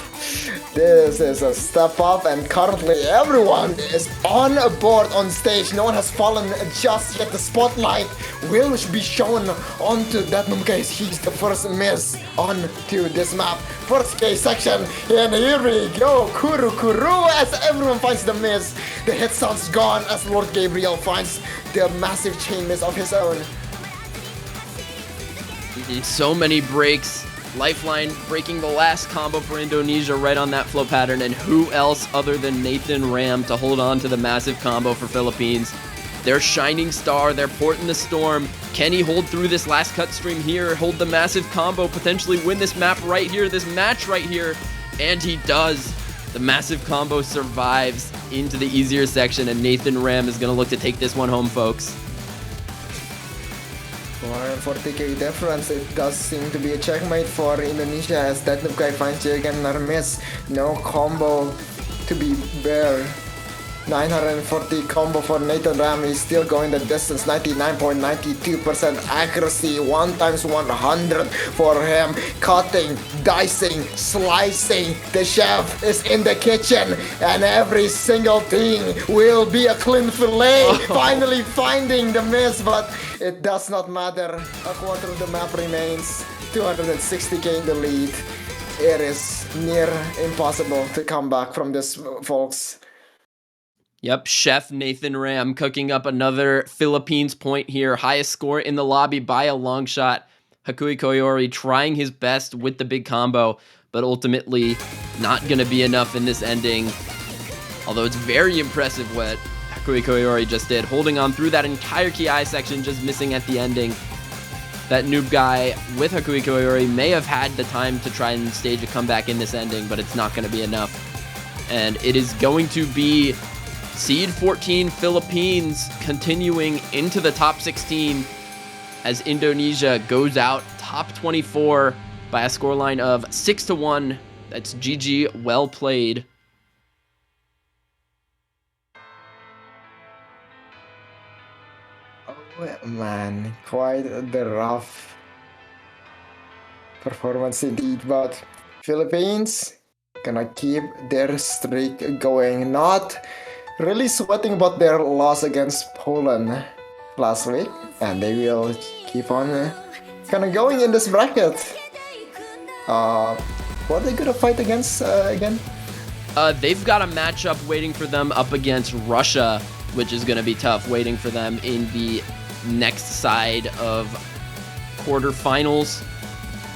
Speaker 2: this is a step up, and currently everyone is on a board on stage. No one has fallen just yet. The spotlight will be shown onto that Numka. He's the first miss onto this map. First K section, and here we go. Kuru Kuru as everyone finds the miss. The hit sound's gone as Lord Gabriel finds the massive chain miss of his own.
Speaker 1: So many breaks. Lifeline breaking the last combo for Indonesia right on that flow pattern, and who else other than Nathan Ram to hold on to the massive combo for Philippines. Their shining star, their port in the storm. Can he hold through this last cut stream here, hold the massive combo, potentially win this map right here, this match right here? And he does. The massive combo survives into the easier section, and Nathan Ram is going to look to take this one home, folks.
Speaker 2: 440k difference. It does seem to be a checkmate for Indonesia as that noob guy finds Jig and another miss. No combo to be bare. 940 combo for Nathan Ram. He's still going the distance. 99.92% accuracy. 1 times 100 for him. Cutting, dicing, slicing. The chef is in the kitchen, and every single thing will be a clean fillet. Finally finding the miss, but it does not matter. A quarter of the map remains. 260k in the lead. It is near impossible to come back from this, folks.
Speaker 1: Yep, Chef Nathan Ram cooking up another Philippines point here. Highest score in the lobby by a long shot. Hakui Koyori trying his best with the big combo, but ultimately not going to be enough in this ending. Although it's very impressive what Hakui Koyori just did. Holding on through that entire Ki section, just missing at the ending. That noob guy with Hakui Koyori may have had the time to try and stage a comeback in this ending, but it's not going to be enough. And it is going to be Seed 14 Philippines continuing into the top 16 as Indonesia goes out top 24 by a scoreline of 6-1. That's GG, well played.
Speaker 2: Oh man, quite the rough performance indeed, but Philippines gonna keep their streak going. Not really sweating about their loss against Poland last week, and they will keep on kind of going in this bracket. What are they gonna fight against again?
Speaker 1: They've got a matchup waiting for them up against Russia, which is going to be tough, waiting for them in the next side of quarterfinals.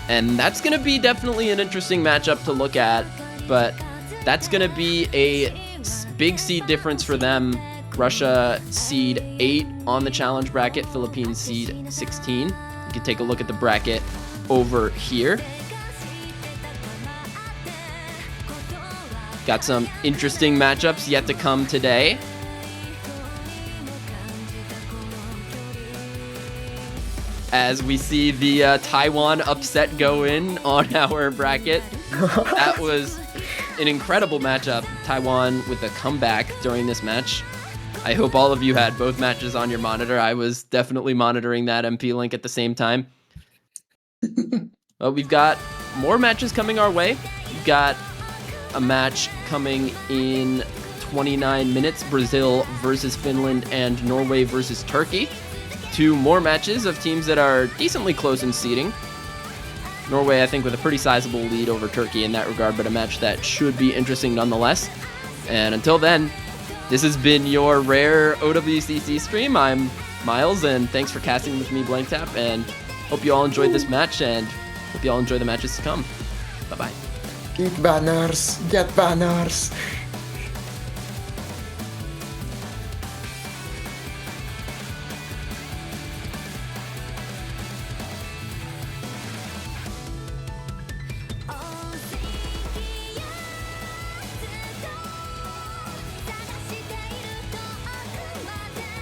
Speaker 1: And that's going to be definitely an interesting matchup to look at, but that's going to be a big seed difference for them. Russia seed 8 on the challenge bracket, Philippines seed 16. You can take a look at the bracket over here. Got some interesting matchups yet to come today. As we see the Taiwan upset go in on our bracket. That was an incredible matchup. Taiwan with a comeback during this match. I hope all of you had both matches on your monitor. I was definitely monitoring that MP link at the same time. Well, we've got more matches coming our way. We've got a match coming in 29 minutes, Brazil versus Finland and Norway versus Turkey. 2 more matches of teams that are decently close in seeding. Norway, I think, with a pretty sizable lead over Turkey in that regard, but a match that should be interesting nonetheless. And until then, this has been your rare OWCC stream. I'm Miles, and thanks for casting with me, Blank Tap, and hope you all enjoyed this match, and hope you all enjoy the matches to come. Bye-bye.
Speaker 2: Get banners, get banners.